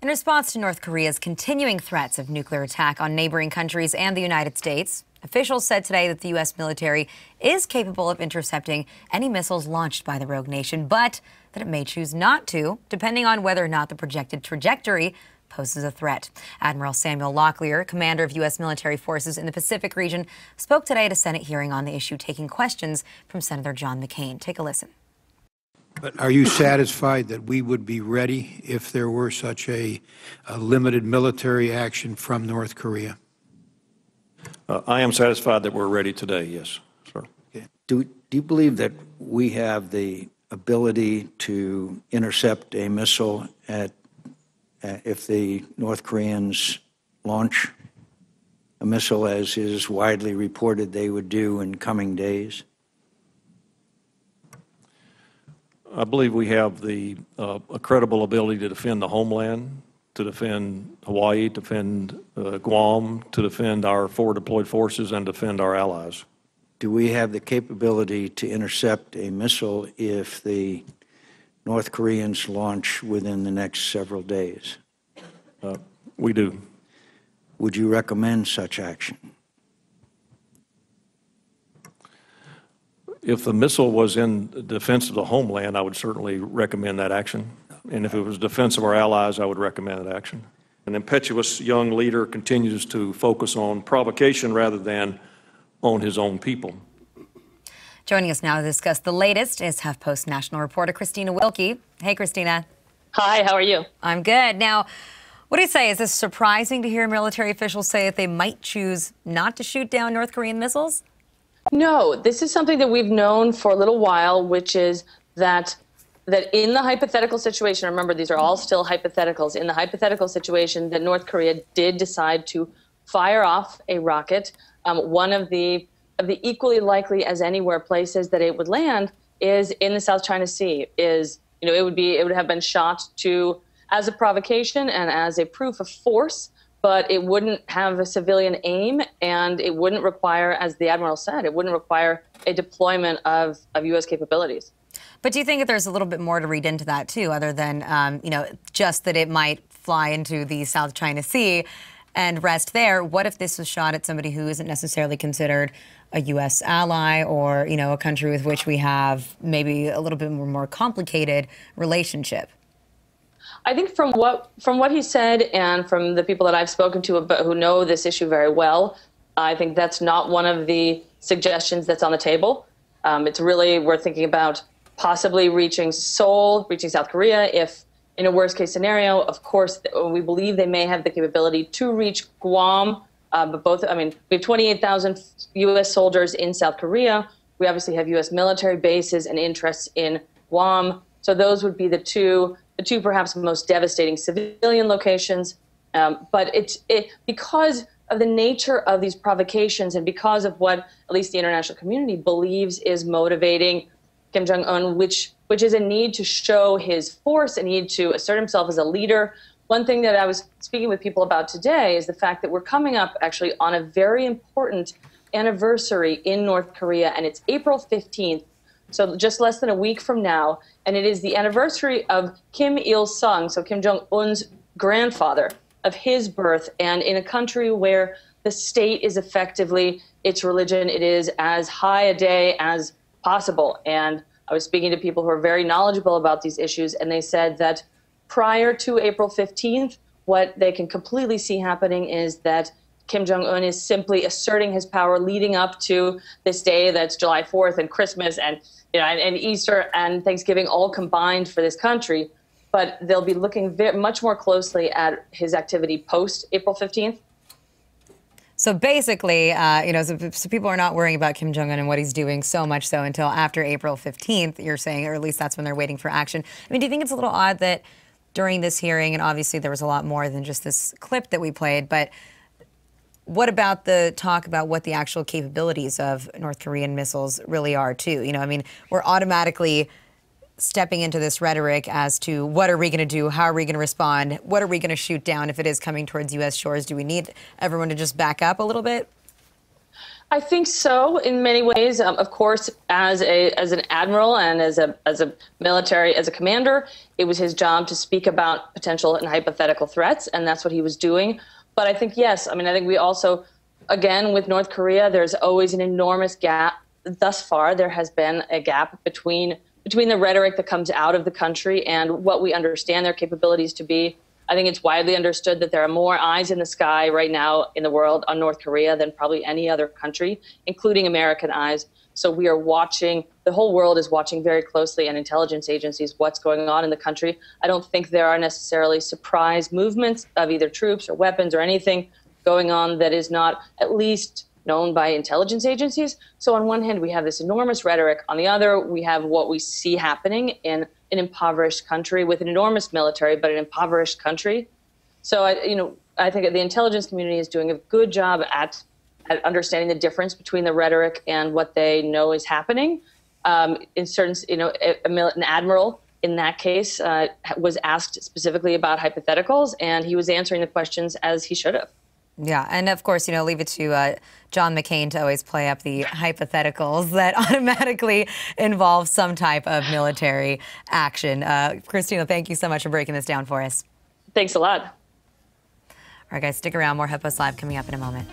In response to North Korea's continuing threats of nuclear attack on neighboring countries and the United States, officials said today that the U.S. military is capable of intercepting any missiles launched by the rogue nation, but that it may choose not to, depending on whether or not the projected trajectory poses a threat. Admiral Samuel Locklear, commander of U.S. military forces in the Pacific region, spoke today at a Senate hearing on the issue, taking questions from Senator John McCain. Take a listen. But are you satisfied that we would be ready if there were such a limited military action from North Korea? I am satisfied that we're ready today, yes, sir. Okay. Do you believe that we have the ability to intercept a missile if the North Koreans launch a missile, as is widely reported they would do in coming days? I believe we have a credible ability to defend the homeland, to defend Hawaii, to defend Guam, to defend our forward deployed forces, and defend our allies. Do we have the capability to intercept a missile if the North Koreans launch within the next several days? We do. Would you recommend such action? If the missile was in defense of the homeland, I would certainly recommend that action. And if it was defense of our allies, I would recommend that action. An impetuous young leader continues to focus on provocation rather than on his own people. Joining us now to discuss the latest is HuffPost national reporter Christina Wilkie. Hey, Christina. Hi, how are you? I'm good. Now, what do you say? Is this surprising to hear military officials say that they might choose not to shoot down North Korean missiles? No, this is something that we've known for a little while, which is that in the hypothetical situation, remember these are all still hypotheticals, in the hypothetical situation that North Korea did decide to fire off a rocket, one of the equally likely as anywhere places that it would land is in the South China Sea. It would have been shot as a provocation and as a proof of force, but it wouldn't have a civilian aim, and it wouldn't require, as the Admiral said, it wouldn't require a deployment of U.S. capabilities. But do you think that there's a little bit more to read into that, too, other than, just that it might fly into the South China Sea and rest there? What if this was shot at somebody who isn't necessarily considered a U.S. ally or, a country with which we have maybe a little bit more complicated relationship? I think from what he said and from the people that I've spoken to who know this issue very well, I think that's not one of the suggestions that's on the table. It's really, we're thinking about possibly reaching Seoul, reaching South Korea. If in a worst case scenario, of course, we believe they may have the capability to reach Guam. But we have 28,000 U.S. soldiers in South Korea. We obviously have U.S. military bases and interests in Guam. So those would be the two perhaps most devastating civilian locations. But because of the nature of these provocations and because of what at least the international community believes is motivating Kim Jong-un, which is a need to show his force, a need to assert himself as a leader. One thing that I was speaking with people about today is the fact that we're coming up actually on a very important anniversary in North Korea, and it's April 15th. So just less than a week from now, and it is the anniversary of Kim Il-sung, so Kim Jong-un's grandfather, of his birth, and in a country where the state is effectively its religion, it is as high a day as possible. And I was speaking to people who are very knowledgeable about these issues, and they said that prior to April 15th, what they can completely see happening is that Kim Jong-un is simply asserting his power leading up to this day that's July 4th and Christmas and Easter and Thanksgiving all combined for this country. But they'll be looking much more closely at his activity post April 15th. So basically, so people are not worrying about Kim Jong-un and what he's doing so much so until after April 15th, you're saying, or at least that's when they're waiting for action. I mean, do you think it's a little odd that during this hearing, and obviously there was a lot more than just this clip that we played, but what about the talk about what the actual capabilities of North Korean missiles really are, too? We're automatically stepping into this rhetoric as to what are we going to do? How are we going to respond? What are we going to shoot down if it is coming towards U.S. shores? Do we need everyone to just back up a little bit? I think so in many ways. Of course, as an admiral and as a military, as a commander, it was his job to speak about potential and hypothetical threats, and that's what he was doing. But I think, yes, I mean, I think we also, again, with North Korea, there's always an enormous gap. Thus far, there has been a gap between the rhetoric that comes out of the country and what we understand their capabilities to be. I think it's widely understood that there are more eyes in the sky right now in the world on North Korea than probably any other country, including American eyes. So we are watching, the whole world is watching very closely, and intelligence agencies, what's going on in the country. I don't think there are necessarily surprise movements of either troops or weapons or anything going on that is not at least known by intelligence agencies. So on one hand, we have this enormous rhetoric. On the other, we have what we see happening in an impoverished country with an enormous military, but an impoverished country. So, I think the intelligence community is doing a good job at understanding the difference between the rhetoric and what they know is happening. In certain, an admiral in that case was asked specifically about hypotheticals, and he was answering the questions as he should have. Yeah, and of course, leave it to John McCain to always play up the hypotheticals that automatically involve some type of military action. Christina, thank you so much for breaking this down for us. Thanks a lot. All right, guys, stick around. More HuffPost Live coming up in a moment.